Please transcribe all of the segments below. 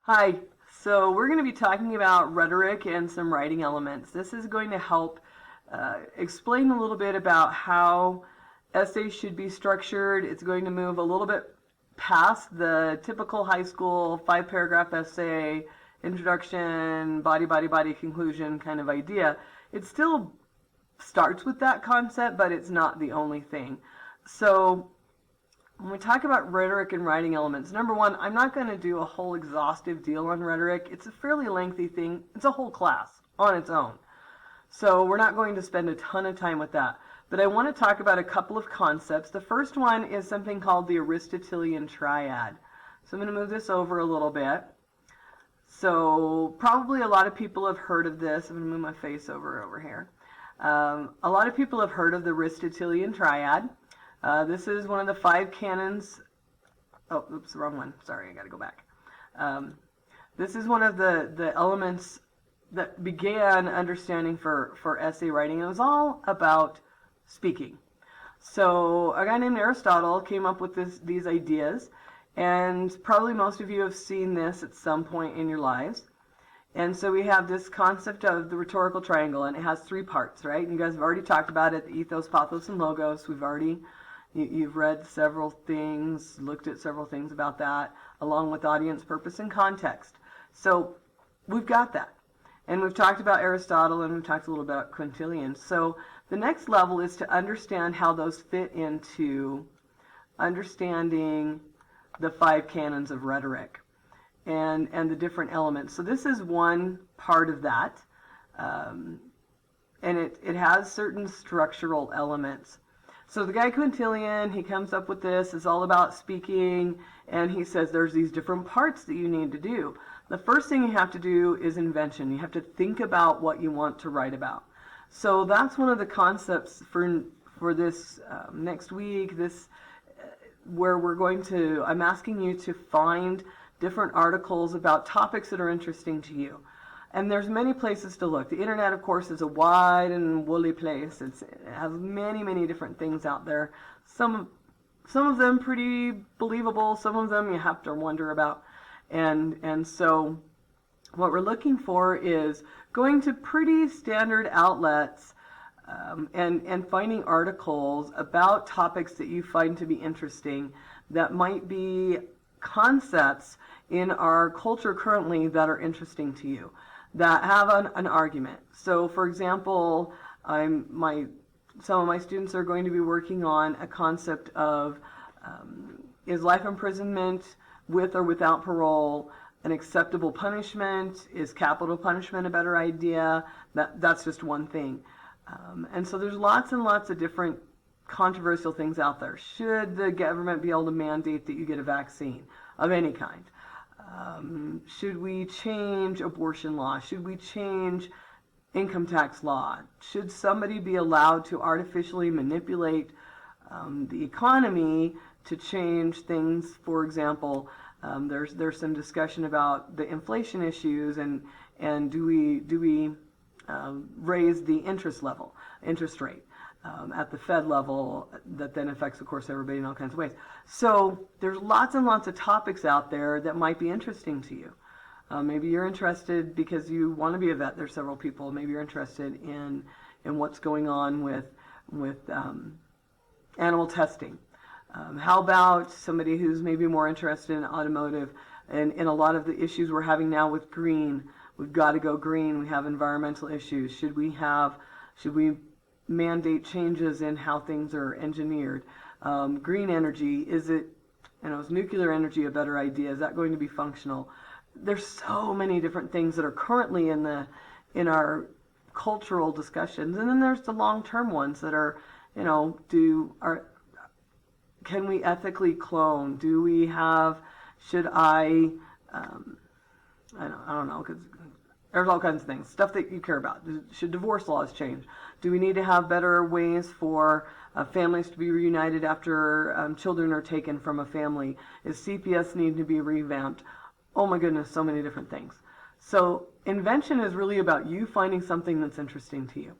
Hi, so we're going to be talking about rhetoric and some writing elements. This is going to help explain a little bit about how essays should be structured. It's going to move a little bit past the typical high school 5-paragraph essay, introduction, body, conclusion kind of idea. It still starts with that concept, but it's not the only thing. So when we talk about rhetoric and writing elements, number one, I'm not going to do a whole exhaustive deal on rhetoric. It's a fairly lengthy thing. It's a whole class on its own. So we're not going to spend a ton of time with that. But I want to talk about a couple of concepts. The first one is something called the Aristotelian Triad. So I'm going to move this over a little bit. So probably a lot of people have heard of this. I'm going to move my face over here. A lot of people have heard of the Aristotelian Triad. This is one of the 5 canons. Oh, oops, the wrong one. Sorry, I got to go back. This is one of the elements that began understanding for essay writing. It was all about speaking. So a guy named Aristotle came up with these ideas, and probably most of you have seen this at some point in your lives. And so we have this concept of the rhetorical triangle, and it has 3 parts, right? And you guys have already talked about it, the ethos, pathos, and logos. You've read several things, looked at several things about that, along with audience, purpose, and context. So we've got that. And we've talked about Aristotle, and we've talked a little bit about Quintilian. So the next level is to understand how those fit into understanding the 5 canons of rhetoric and the different elements. So this is one part of that. And it has certain structural elements. So the guy Quintilian, he comes up with this, it's all about speaking, and he says there's these different parts that you need to do. The first thing you have to do is invention. You have to think about what you want to write about. So that's one of the concepts for this next week, where I'm asking you to find different articles about topics that are interesting to you. And there's many places to look. The internet, of course, is a wide and woolly place. It has many different things out there. Some of them pretty believable. Some of them you have to wonder about. And so what we're looking for is going to pretty standard outlets and finding articles about topics that you find to be interesting that might be concepts in our culture currently that are interesting to you, that have an argument. So for example, some of my students are going to be working on a concept of is life imprisonment with or without parole an acceptable punishment? Is capital punishment a better idea? That's just one thing. And so there's lots and lots of different controversial things out there. Should the government be able to mandate that you get a vaccine of any kind? Should we change abortion law? Should we change income tax law? Should somebody be allowed to artificially manipulate the economy to change things? For example, there's some discussion about the inflation issues and do we raise the interest rate at the Fed level that then affects, of course, everybody in all kinds of ways. So there's lots and lots of topics out there that might be interesting to you. Maybe you're interested because you want to be a vet. There's several people. Maybe you're interested in what's going on with animal testing. How about somebody who's maybe more interested in automotive and in a lot of the issues we're having now with green? We've got to go green. We have environmental issues. Should we mandate changes in how things are engineered? Green energy, is nuclear energy a better idea? Is that going to be functional? There's so many different things that are currently in our cultural discussions, and then there's the long-term ones that are, can we ethically clone? Do we have? Should I don't know, because there's all kinds of things, stuff that you care about. Should divorce laws change? Do we need to have better ways for families to be reunited after children are taken from a family? Is CPS need to be revamped? Oh my goodness, so many different things. So invention is really about you finding something that's interesting to you.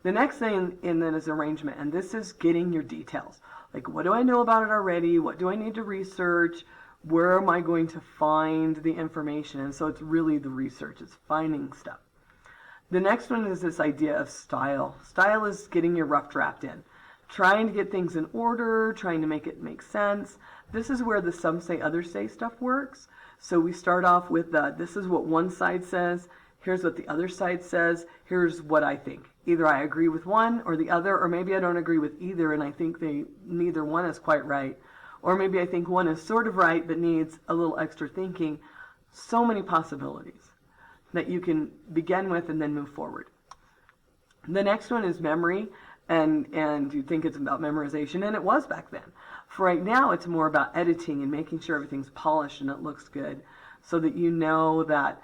The next thing in then is arrangement, and this is getting your details. Like, what do I know about it already? What do I need to research? where am I going to find the information? And so it's really the research, it's finding stuff. The next one is this idea of style. Style is getting your rough draft in, trying to get things in order, trying to make it make sense. This is where the some say, others say stuff works. So we start off with this is what one side says, here's what the other side says, here's what I think. Either I agree with one or the other, or maybe I don't agree with either and I think neither one is quite right. Or maybe I think one is sort of right but needs a little extra thinking. So many possibilities that you can begin with and then move forward. The next one is memory, and you think it's about memorization, and it was back then. For right now, it's more about editing and making sure everything's polished and it looks good, so that you know that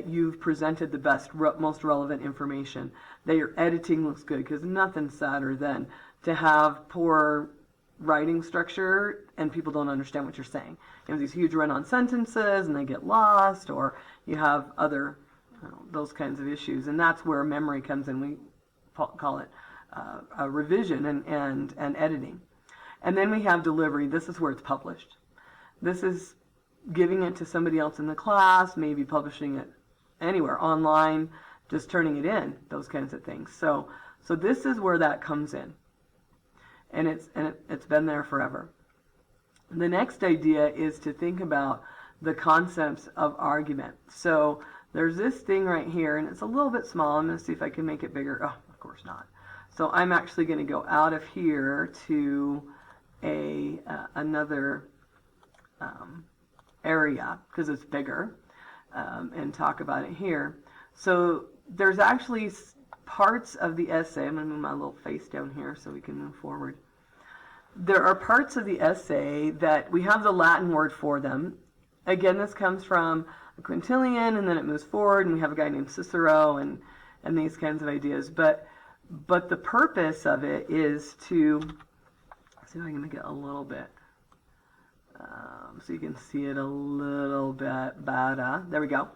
you've presented the best, most relevant information, that your editing looks good, because nothing's sadder than to have poor writing structure and people don't understand what you're saying. You have these huge run-on sentences and they get lost, or you have other those kinds of issues, and that's where memory comes in. We call it a revision and editing. And then we have delivery. This is where it's published. This is giving it to somebody else in the class, maybe publishing it anywhere, online, just turning it in, those kinds of things. So this is where that comes in. And it's been there forever. The next idea is to think about the concepts of argument. So there's this thing right here, and it's a little bit small. I'm going to see if I can make it bigger. Oh, of course not. So I'm actually going to go out of here to another area, because it's bigger, and talk about it here. So there's actually parts of the essay. I'm going to move my little face down here so we can move forward. There are parts of the essay that we have the Latin word for them. Again, this comes from a Quintilian, and then it moves forward, and we have a guy named Cicero, and these kinds of ideas. But the purpose of it is to, see if I can make it a little bit, so you can see it a little bit better. There we go.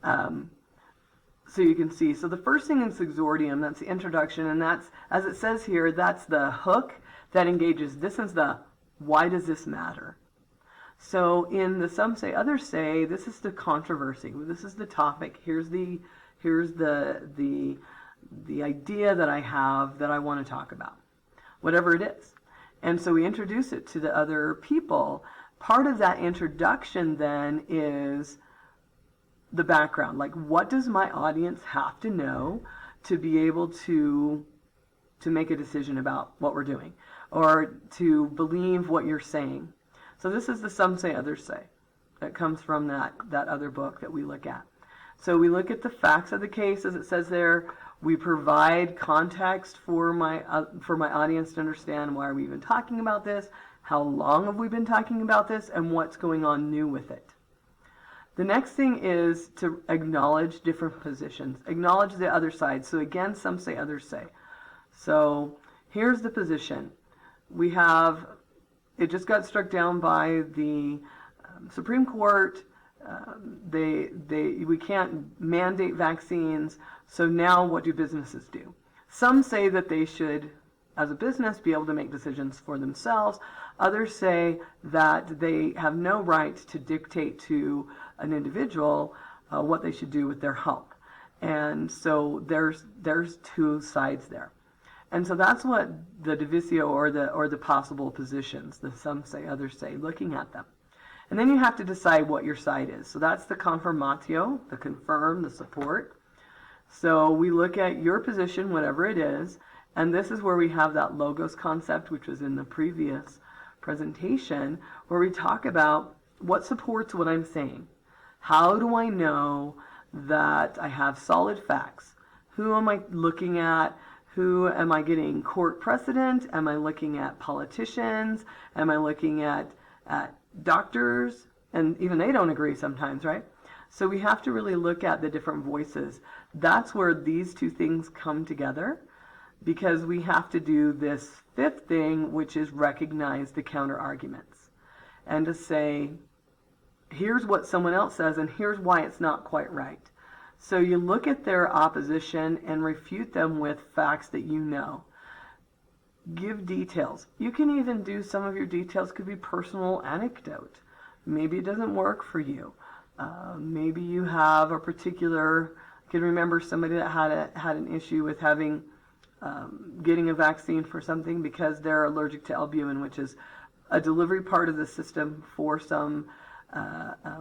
So you can see. So the first thing is exordium. That's the introduction, and that's, as it says here, that's the hook that engages. This is the why does this matter? So in the some say, others say, this is the controversy. This is the topic. Here's the idea that I have that I want to talk about, whatever it is. And so we introduce it to the other people. Part of that introduction then is the background. Like, what does my audience have to know to be able to make a decision about what we're doing, or to believe what you're saying? So this is the some say, others say. That comes from that other book that we look at. So we look at the facts of the case, as it says there. We provide context for my audience to understand, why are we even talking about this, how long have we been talking about this, and what's going on new with it. The next thing is to acknowledge different positions, acknowledge the other side. So again, some say, others say. So here's the position. We have, it just got struck down by the Supreme Court. We can't mandate vaccines. So now what do businesses do? Some say that they should, as a business, be able to make decisions for themselves. Others say that they have no right to dictate to an individual what they should do with their health. And so there's two sides there. And so that's what the divisio, or the possible positions, the some say, others say, looking at them. And then you have to decide what your side is. So that's the confirmatio, the confirm, the support. So we look at your position, whatever it is, and this is where we have that logos concept, which was in the previous presentation, where we talk about what supports what I'm saying. How do I know that I have solid facts? Who am I looking at? Who am I getting court precedent? Am I looking at politicians? Am I looking at doctors? And even they don't agree sometimes, right? So we have to really look at the different voices. That's where these two things come together, because we have to do this fifth thing, which is recognize the counter arguments, and to say, here's what someone else says, and here's why it's not quite right. So you look at their opposition and refute them with facts that you know. Give details. You can even do, some of your details could be personal anecdote. Maybe it doesn't work for you. Maybe you have a particular, I can remember somebody that had an issue with getting a vaccine for something because they're allergic to albumin, which is a delivery part of the system for some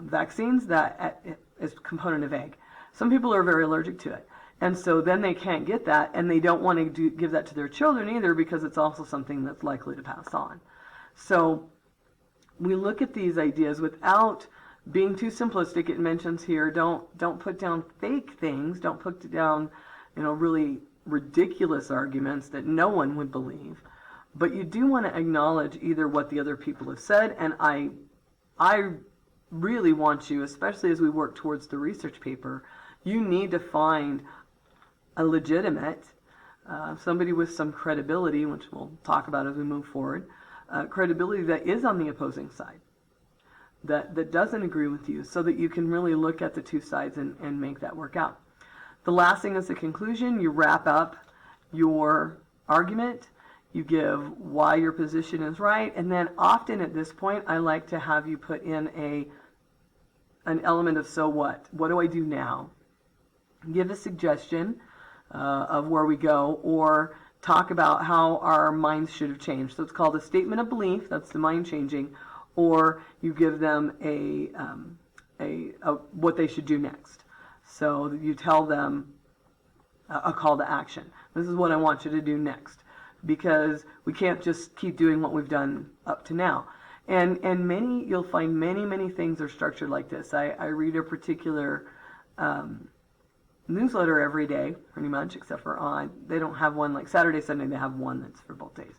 vaccines that is a component of egg. Some people are very allergic to it. And so then they can't get that, and they don't want to give that to their children either because it's also something that's likely to pass on. So we look at these ideas without being too simplistic. It mentions here, don't put down fake things, don't put down, really ridiculous arguments that no one would believe. But you do want to acknowledge either what the other people have said, and I really want you, especially as we work towards the research paper, you need to find a legitimate, somebody with some credibility, which we'll talk about as we move forward, credibility that is on the opposing side, that doesn't agree with you, so that you can really look at the two sides and make that work out. The last thing is the conclusion. You wrap up your argument, you give why your position is right, and then often at this point I like to have you put in an element of so what? What do I do now? Give a suggestion of where we go, or talk about how our minds should have changed. So it's called a statement of belief, that's the mind changing, or you give them a what they should do next. So you tell them a call to action. This is what I want you to do next, because we can't just keep doing what we've done up to now. And you'll find many things are structured like this. I read a particular newsletter every day, pretty much, except for they don't have one like Saturday, Sunday, they have one that's for both days.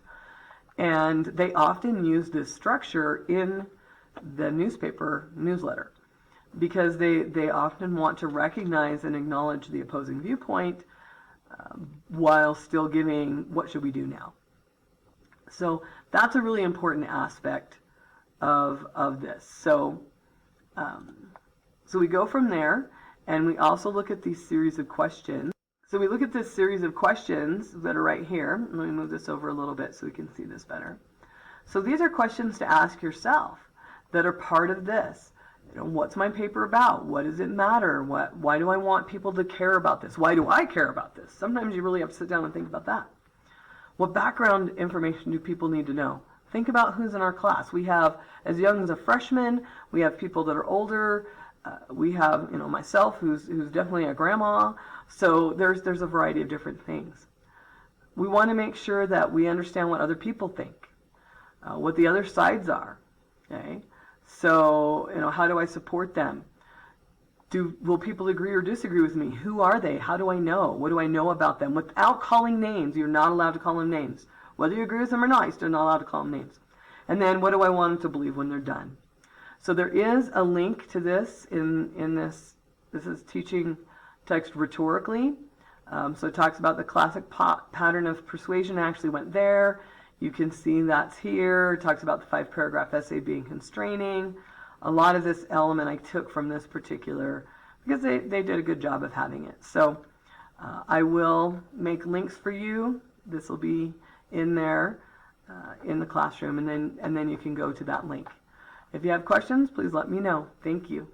And they often use this structure in the newspaper newsletter because they often want to recognize and acknowledge the opposing viewpoint while still giving what should we do now. So that's a really important aspect of this. So we go from there. And we also look at these series of questions. So we look at this series of questions that are right here. Let me move this over a little bit so we can see this better. So these are questions to ask yourself that are part of this. What's my paper about? What does it matter? Why do I want people to care about this? Why do I care about this? Sometimes you really have to sit down and think about that. What background information do people need to know? Think about who's in our class. We have as young as a freshman. We have people that are older. We have, myself, who's definitely a grandma. So there's a variety of different things. We want to make sure that we understand what other people think, what the other sides are. Okay, so how do I support them? Will people agree or disagree with me? Who are they? How do I know? What do I know about them? Without calling names, you're not allowed to call them names. Whether you agree with them or not, you're still not allowed to call them names. And then what do I want them to believe when they're done? So there is a link to this in this. This is teaching text rhetorically. So it talks about the classic pattern of persuasion. I actually went there. You can see that's here. It talks about the 5-paragraph essay being constraining. A lot of this element I took from this particular, because they did a good job of having it. So I will make links for you. This will be in there in the classroom, and then you can go to that link. If you have questions, please let me know. Thank you.